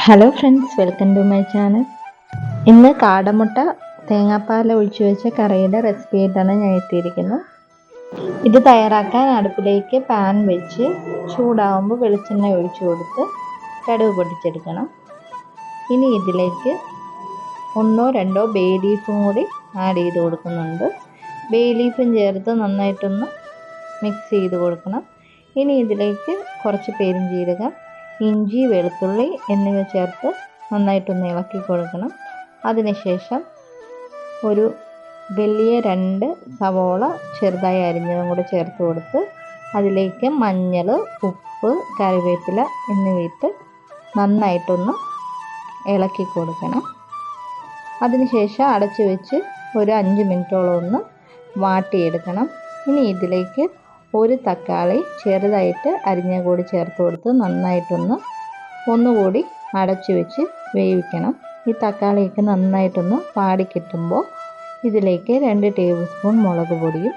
Hello friends, welcome to my channel. ഇന്ന് കാടമുട്ട തേങ്ങാപ്പാൽ ഒഴിച്ചു വെച്ച കറിയുടെ റെസിപ്പി ആയിട്ടാണ് ഞാൻ എത്തിയിരിക്കുന്നത്. ഇത് തയ്യാറാക്കാൻ അടുപ്പിലേക്ക് പാൻ വെച്ച് ചൂടാവുമ്പോൾ വെളിച്ചെണ്ണ ഒഴിച്ചു കൊടുത്ത് കടുക് പൊട്ടിച്ചെടുക്കണം. ഇനി ഇതിലേക്ക് 1-2 ബേ ലീഫും കൂടി ആഡ് ചെയ്ത് കൊടുക്കുന്നുണ്ട്. ബേ ലീഫും ചേർത്ത് നന്നായിട്ടൊന്ന് മിക്സ് ചെയ്ത് കൊടുക്കണം. ഇനി ഇതിലേക്ക് കുറച്ച് പെരുംജീരകം, ഇഞ്ചി, വെളുത്തുള്ളി എന്നിവ ചേർത്ത് നന്നായിട്ടൊന്ന് ഇളക്കി കൊടുക്കണം. അതിനുശേഷം ഒരു വലിയ 2 സവോള ചെറുതായി അരിഞ്ഞതും കൂടെ ചേർത്ത് കൊടുത്ത് അതിലേക്ക് മഞ്ഞൾ, ഉപ്പ്, കറിവേപ്പില എന്നിവയിട്ട് നന്നായിട്ടൊന്ന് ഇളക്കി കൊടുക്കണം. അതിനുശേഷം അടച്ചു വെച്ച് ഒരു 5 മിനിറ്റോളം ഒന്ന് വാട്ടിയെടുക്കണം. ഇനി ഇതിലേക്ക് ഒരു തക്കാളി ചെറുതായിട്ട് അരിഞ്ഞ കൂടി ചേർത്ത് കൊടുത്ത് ഒന്നുകൂടി അടച്ചു വെച്ച് വേവിക്കണം. ഈ തക്കാളിയൊക്കെ നന്നായിട്ടൊന്ന് പാടി കിട്ടുമ്പോൾ ഇതിലേക്ക് 2 ടേബിൾ സ്പൂൺ മുളക് പൊടിയും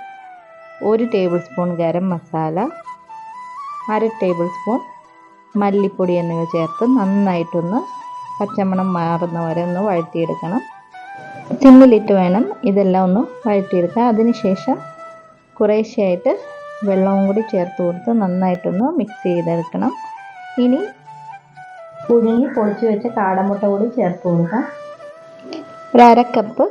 1 table spoon garam masala, 1/2 table spoon മല്ലിപ്പൊടി എന്നിവ ചേർത്ത് നന്നായിട്ടൊന്ന് പച്ചമണം മാറുന്ന വരെ ഒന്ന് വഴറ്റിയെടുക്കണം. സിമ്മിലിട്ട് വേണം ഇതെല്ലാം ഒന്ന് വഴറ്റിയെടുക്കുക. അതിനുശേഷം കുറേശ്ശെയായിട്ട് വെള്ളവും കൂടി ചേർത്ത് കൊടുത്ത് നന്നായിട്ടൊന്ന് മിക്സ് ചെയ്തെടുക്കണം. ഇനി പുഴുങ്ങി പൊളിച്ച് വെച്ച കാടമുട്ട കൂടി ചേർത്ത് കൊടുക്കാം. ഒരു 1/2 കപ്പ്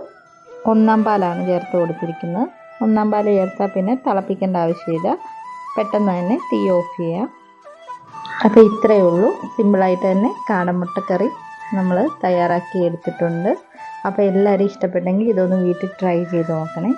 ഒന്നാം പാലാണ് ചേർത്ത് കൊടുത്തിരിക്കുന്നത്. ഒന്നാം പാൽ ചേർത്താൽ പിന്നെ തിളപ്പിക്കേണ്ട ആവശ്യമില്ല, പെട്ടെന്ന് തന്നെ തീ ഓഫ് ചെയ്യാം. അപ്പോൾ ഇത്രയേ ഉള്ളൂ, സിമ്പിളായിട്ട് തന്നെ കാടമുട്ട കറി നമ്മൾ തയ്യാറാക്കി എടുത്തിട്ടുണ്ട്. അപ്പോൾ എല്ലാവരും ഇഷ്ടപ്പെട്ടെങ്കിൽ ഇതൊന്ന് വീട്ടിൽ ട്രൈ ചെയ്ത് നോക്കണേ.